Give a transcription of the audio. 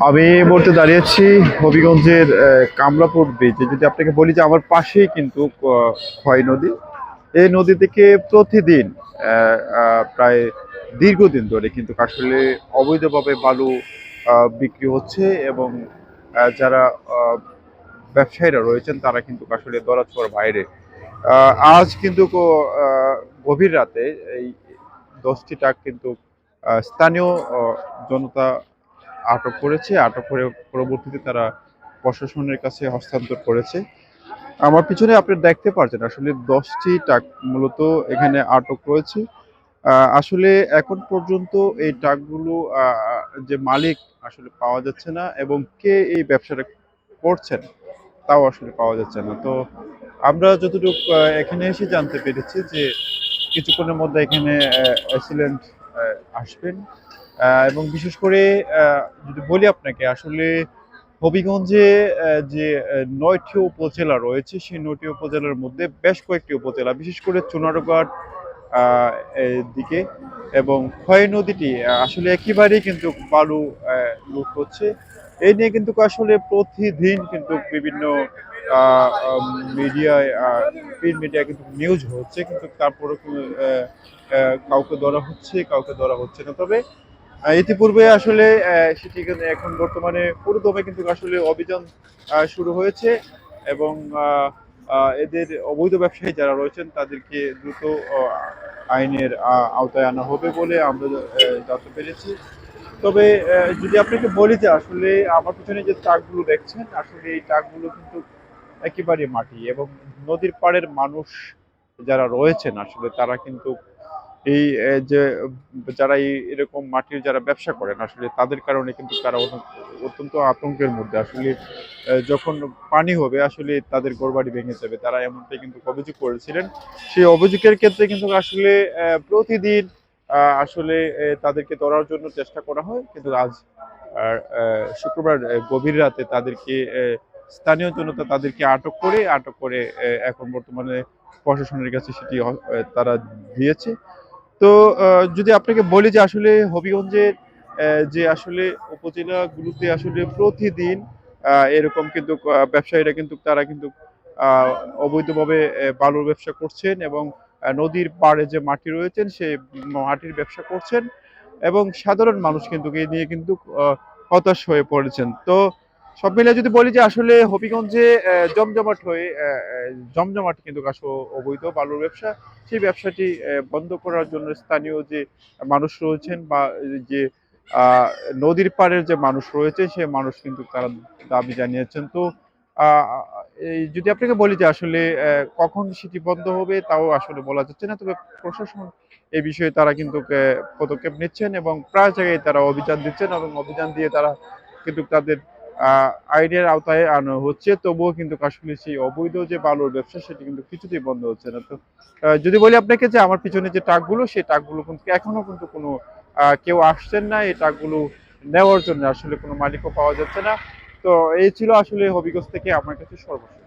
আমি এই মুহূর্তে দাঁড়িয়েছি হবিগঞ্জের কামলাপুর ব্রিজে। যদি আপনাকে বলি যে আমার পাশেই কিন্তু খয় নদী। এই নদী থেকে প্রতিদিন প্রায় দীর্ঘদিন ধরে কিন্তু আসলে অবৈধভাবে বালু বিক্রি হচ্ছে এবং যারা আহ, ব্যবসায়ীরা রয়েছেন তারা কিন্তু আসলে দরাছোঁয়ার বাইরে। আজ কিন্তু গভীর রাতে এই 10টি ট্রাক কিন্তু স্থানীয় জনতা আটক করেছে। আটক করে পরবর্তীতে তারা প্রশাসনের কাছে হস্তান্তর করেছে। আমার পিছনে আপনি দেখতে পাচ্ছেন আসলে 10টি ট্রাক মূলত এখানে আটক রয়েছে। আসলে এখন পর্যন্ত এই ট্রাকগুলো যে মালিক আসলে পাওয়া যাচ্ছে না এবং কে এই ব্যবসাটা করছেন তাও আসলে পাওয়া যাচ্ছে না। তো আমরা যতটুকু এখানে এসে জানতে পেরেছি যে কিছুক্ষণের মধ্যে এখানে অ্যাসিলেন্ট আসবেন। এবং বিশেষ করে যদি বলি আপনাকে আসলে হবিগঞ্জে যে ৯টি উপজেলা রয়েছে সেই ৯টি উপজেলার মধ্যে বেশ কয়েকটি উপজেলা বিশেষ করে চুনারুঘাট এর দিকে এবং খয় নদীটি আসলে একেবারেই কিন্তু বালু লুট হচ্ছে। এই নিয়ে কিন্তু আসলে প্রতিদিন কিন্তু বিভিন্ন মিডিয়ায় প্রিন্ট মিডিয়ায় কিন্তু নিউজ হচ্ছে কিন্তু তারপরে কাউকে ধরা হচ্ছে কাউকে ধরা হচ্ছে না। তবে ইতিপূর্বে আসলে সেটি কিন্তু এখন বর্তমানে পুরোদমে কিন্তু আসলে অভিযান শুরু হয়েছে এবং এদের অবৈধ ব্যবসায়ী যারা রয়েছেন তাদেরকে দ্রুত আইনের আওতায় আনা হবে বলে আমরা জানতে পেরেছি। তবে যদি আপনাকে বলি যে আসলে আমার পিছনে যে ট্রাকগুলো দেখছেন আসলে এই ট্রাকগুলো কিন্তু একেবারে মাটি এবং নদীর পাড়ের মানুষ যারা রয়েছেন আসলে তারা কিন্তু এই যে যারা এরকম মাটির যারা ব্যবসা করেন আসলে তাদের কারণে কিন্তু তারা অত্যন্ত আতঙ্কের মধ্যে আসলে যখন পানি হবে আসলে তাদের ঘরবাড়ি ভেঙে যাবে তারা এমনটাই কিন্তু অভিযোগ করেছিলেন। সেই অভিযোগের ক্ষেত্রে কিন্তু আসলে প্রতিদিন আসলে তাদেরকে ধরার জন্য চেষ্টা করা হয় কিন্তু আজ শুক্রবার গভীর রাতে তাদেরকে স্থানীয় জনতা তাদেরকে আটক করে এখন বর্তমানে প্রশাসনের কাছে সেটি তারা দিয়েছে। তো যদি আপনাকে বলি যে আসলে হবিগঞ্জের যে আসলে উপজেলাগুলোতে আসলে প্রতিদিন এরকম কিন্তু ব্যবসায়ীরা কিন্তু তারা কিন্তু আহ, অবৈধভাবে বালুর ব্যবসা করছেন এবং নদীর পাড়ে যে মাটি রয়েছেন সেই মাটির ব্যবসা করছেন এবং সাধারণ মানুষ কিন্তু এই নিয়ে কিন্তু হতাশ হয়ে পড়েছেন। তো সব মিলে যদি বলি যে আসলে হবিগঞ্জে জমজমাট হয়ে জমজমাট কিন্তু আসলে অবৈধ বালুর ব্যবসা সেই ব্যবসাটি বন্ধ করার জন্য স্থানীয় যে মানুষ রয়েছেন বা যে আহ, নদীর পাড়ের যে মানুষ রয়েছে সে মানুষ কিন্তু তারা দাবি জানিয়েছেন। তো আহ, এই যদি আপনাকে বলি যে আসলে কখন সেটি বন্ধ হবে তাও আসলে বলা যাচ্ছে না। তবে প্রশাসন এই বিষয়ে তারা কিন্তু পদক্ষেপ নিচ্ছেন এবং প্রায় জায়গায় তারা অভিযান দিচ্ছেন এবং অভিযান দিয়ে তারা কিন্তু তাদের আইনের আওতায় আনা হচ্ছে। তবুও কিন্তু আসলে সেই অবৈধ যে বালুর ব্যবসা সেটি কিন্তু কিছুতেই বন্ধ হচ্ছে না। তো যদি বলি আপনাকে যে আমার পিছনে যে ট্রাকগুলো সেই ট্রাকগুলো কিন্তু এখনো কিন্তু কোনো কেউ আসছেন না এই ট্রাকগুলো নেওয়ার জন্য আসলে কোনো মালিকও পাওয়া যাচ্ছে না। তো এই ছিল আসলে হবিগঞ্জ থেকে আমার কাছে সর্বশেষ।